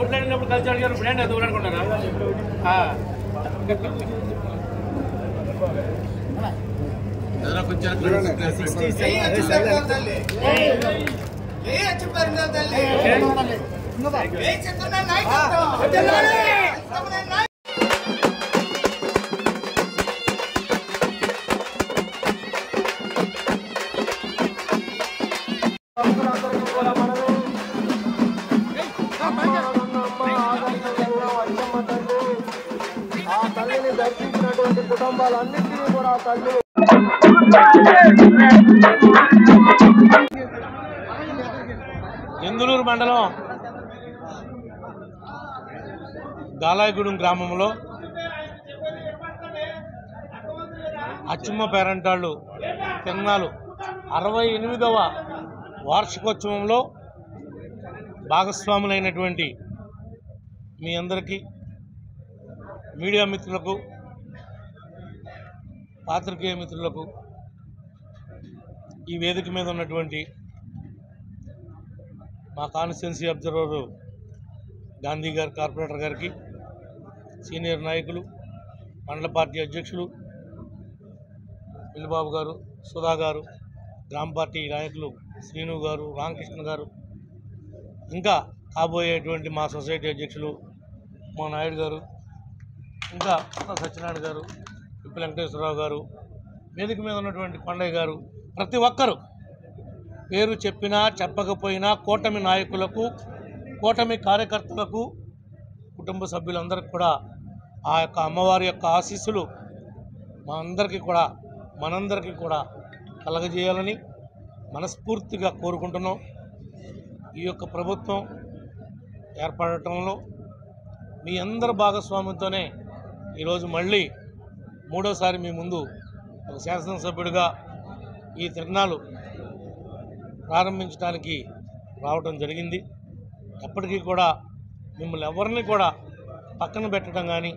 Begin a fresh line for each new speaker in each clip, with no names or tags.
ఓట్లడినప్పుడు కలిసి అడిగారు ఇప్పుడు ఏంటి దూరం అనుకుంటారా
దర్శించినటువంటి కుటుంబాలన్నింటినీ కూడా తల్లి
ఎందులూరు మండలం గాలాయగూడెం గ్రామంలో అచ్చమ్మ పేరంటాళ్ళు తిన్నాలు 68వ వార్షికోత్సవంలో భాగస్వాములైనటువంటి మీ అందరికీ మీడియా మిత్రులకు పాత్రికేయ మిత్రులకు ఈ వేదిక మీద ఉన్నటువంటి మా కాన్స్టిట్యున్సీ అబ్జర్వర్ గాంధీ గారు కార్పొరేటర్ గారికి సీనియర్ నాయకులు మండల పార్టీ అధ్యక్షులు పిల్లిబాబు గారు సుధా గారు గ్రామ పార్టీ నాయకులు శ్రీను గారు రామకృష్ణ గారు ఇంకా కాబోయేటువంటి మా సొసైటీ అధ్యక్షులు మా నాయుడు గారు ఇంకా సత్యనారాయణ గారు పిప్పి వెంకటేశ్వరరావు గారు వేదిక మీద ఉన్నటువంటి కొండయ్య గారు ప్రతి ఒక్కరూ పేరు చెప్పినా చెప్పకపోయినా కూటమి నాయకులకు కూటమి కార్యకర్తలకు కుటుంబ సభ్యులందరికీ కూడా ఆ యొక్క అమ్మవారి యొక్క ఆశీస్సులు మనందరికీ కూడా కలగజేయాలని మనస్ఫూర్తిగా కోరుకుంటున్నాం. ఈ యొక్క ప్రభుత్వం ఏర్పడటంలో మీ అందరి భాగస్వామ్యంతోనే ఈరోజు మళ్ళీ మూడోసారి మీ ముందు ఒక శాసనసభ్యుడిగా ఈ తిరునాళ్ళు ప్రారంభించడానికి రావడం జరిగింది. ఎప్పటికీ కూడా మిమ్మల్ని ఎవరిని కూడా పక్కన పెట్టడం కానీ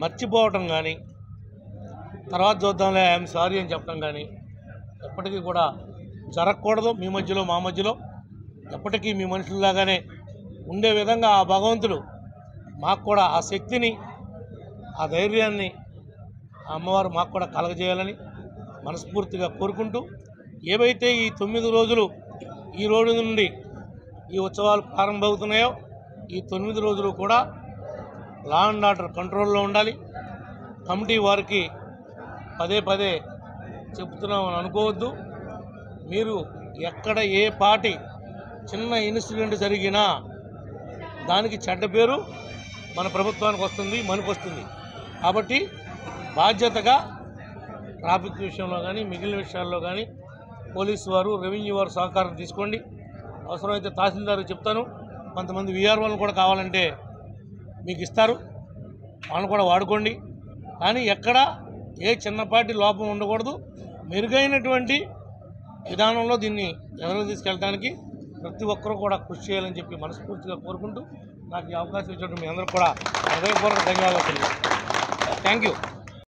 మర్చిపోవటం కానీ తర్వాత చూద్దాంలే ఐఎమ్ సారీ అని చెప్పడం కానీ ఎప్పటికీ కూడా జరగకూడదు. మీ మధ్యలో మా మధ్యలో ఎప్పటికీ మీ మనుషుల్లాగానే ఉండే విధంగా ఆ భగవంతుడు మాకు కూడా ఆ శక్తిని ఆ ధైర్యాన్ని ఆ అమ్మవారు మాకు కూడా కలగజేయాలని మనస్ఫూర్తిగా కోరుకుంటూ ఏవైతే ఈ 9 రోజులు ఈ రోజు నుండి ఈ ఉత్సవాలు ప్రారంభమవుతున్నాయో ఈ 9 రోజులు కూడా లా అండ్ ఆర్డర్ కంట్రోల్లో ఉండాలి. కమిటీ వారికి పదే చెప్తున్నామని అనుకోవద్దు. మీరు ఎక్కడ ఏ పార్టీ చిన్న ఇన్సిడెంట్ జరిగినా దానికి చెడ్డ పేరు మన ప్రభుత్వానికి వస్తుంది, మనకు వస్తుంది. కాబట్టి బాధ్యతగా ట్రాఫిక్ విషయంలో కానీ మిగిలిన విషయాల్లో కానీ పోలీసు వారు రెవెన్యూ వారు సహకారం తీసుకోండి. అవసరమైతే తహసీల్దార్ చెప్తాను, కొంతమంది వీఆర్ఓలను కూడా కావాలంటే మీకు ఇస్తారు, వాళ్ళని కూడా వాడుకోండి. కానీ ఎక్కడ ఏ చిన్నపాటి లోపం ఉండకూడదు. మెరుగైనటువంటి విధానంలో దీన్ని ఎదురు తీసుకెళ్ళడానికి ప్రతి ఒక్కరూ కూడా కృషి చేయాలని చెప్పి మనస్ఫూర్తిగా కోరుకుంటూ నాకు ఈ అవకాశం ఇచ్చినట్టు మీ అందరూ కూడా హృదయపూర్వక ధన్యవాదాలు. Thank you.